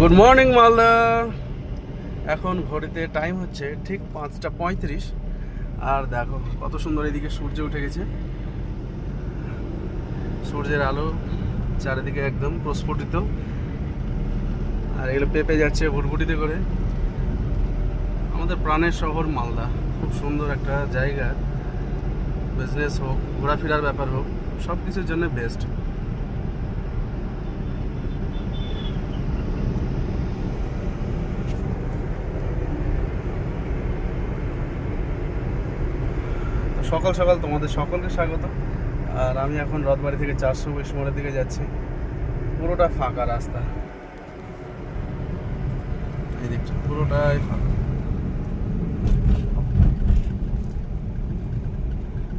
Good morning Malda. এখন ঘড়িতে time হচ্ছে ঠিক 5:35। আর দেখো কত সুন্দর এদিকে সূর্য উঠে গেছে। সূর্যের আলো চারিদিকে একদম প্রস্ফুটিত। আর এগুলো পেপে যাচ্ছে ভুটভুটিতে করে। আমাদের প্রাণের শহর মালদা খুব সুন্দর একটা জায়গা। বিজনেস হোক, ঘোরাফেরার ব্যাপার হোক, সব কিছুর জন্য বেস্ট। সকাল সকাল তোমাদের সকলকে স্বাগত। আর আমি এখন রথবাড়ি থেকে 420 মোড়ের দিকে যাচ্ছি। পুরোটা ফাঁকা রাস্তা, এই দিকটা পুরোটাই ফাঁকা।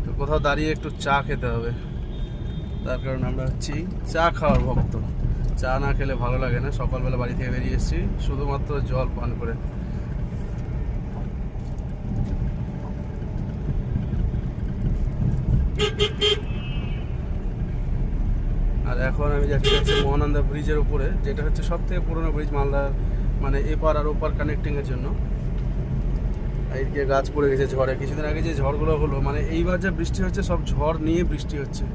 তো কোথাও দাঁড়িয়ে একটু চা খেতে হবে, তার কারণে আমরা হচ্ছি চা খাওয়ার ভক্ত। চা না খেলে ভালো লাগে না। সকালবেলা বাড়ি থেকে বেরিয়ে এসেছি শুধুমাত্র জল পান করে। আর এখন আমি যাচ্ছি মহানন্দা ব্রিজের উপরে, যেটা হচ্ছে সব থেকে পুরোনো ব্রিজ মালদার, মানে এপার আর ওপার কানেক্টিংয়ের জন্য। এইদিকে গাছ পড়ে গেছে ঝড়ে। কিছুদিন আগে যে ঝড়গুলো হলো, মানে এইবার যে বৃষ্টি হচ্ছে সব ঝড় নিয়ে বৃষ্টি হচ্ছে।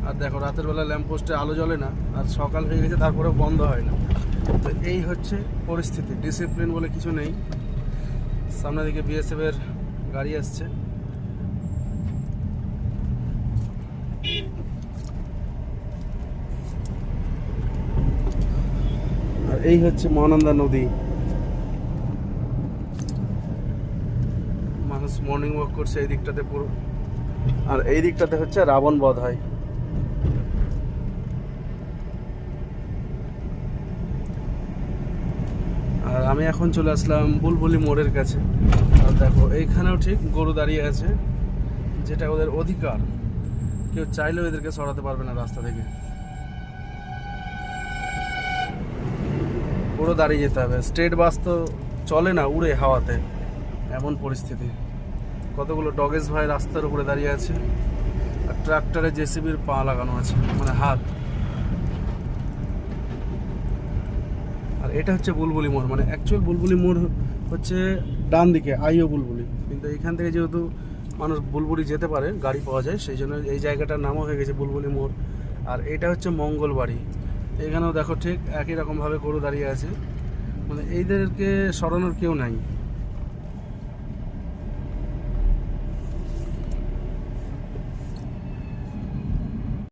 আর দেখো রাতের বেলা ল্যাম্পপোস্টে আলো জ্বলে না, আর সকাল হয়ে গেছে তারপরে বন্ধ হয় না। তো এই হচ্ছে পরিস্থিতি। ডিসিপ্লিন বলে কিছু নেই। সামনে দিকে বিএসএফের গাড়ি আসছে। আর এই হচ্ছে মহানন্দা নদী। মানুষ মর্নিং ওয়াক করছে এই দিকটাতে পুরো। আর এই দিকটাতে হচ্ছে রাবণ বধ হয়। আর আমি এখন চলে আসলাম বুলবুলি মোড়ের কাছে। আর দেখো এইখানেও ঠিক গরু দাঁড়িয়ে আছে, যেটা ওদের অধিকার। কেউ চাইলেও এদেরকে সরাতে পারবে না রাস্তা থেকে। পুরো দাঁড়িয়ে যেতে হবে। স্টেট বাস তো চলে না, উড়ে হাওয়াতে, এমন পরিস্থিতি। কতগুলো ডগেজ ভাই রাস্তার উপরে দাঁড়িয়ে আছে। আর ট্রাক্টরে জেসিবির পা লাগানো আছে, মানে হাত। আর এটা হচ্ছে বুলবুলি মোড়। মানে অ্যাকচুয়াল বুলবুলি মোড় হচ্ছে ডান দিকে, আইও বুলবুলি। কিন্তু এখান থেকে যেহেতু মানুষ বুলবুলি যেতে পারে, গাড়ি পাওয়া যায়, সেই জন্য এই জায়গাটার নামও হয়ে গেছে বুলবুলি মোড়। আর এটা হচ্ছে মঙ্গলবাড়ি। এখানেও দেখো ঠিক একই রকমভাবে গরু দাঁড়িয়ে আছে। মানে এইদেরকে সরানোর কেউ নাই।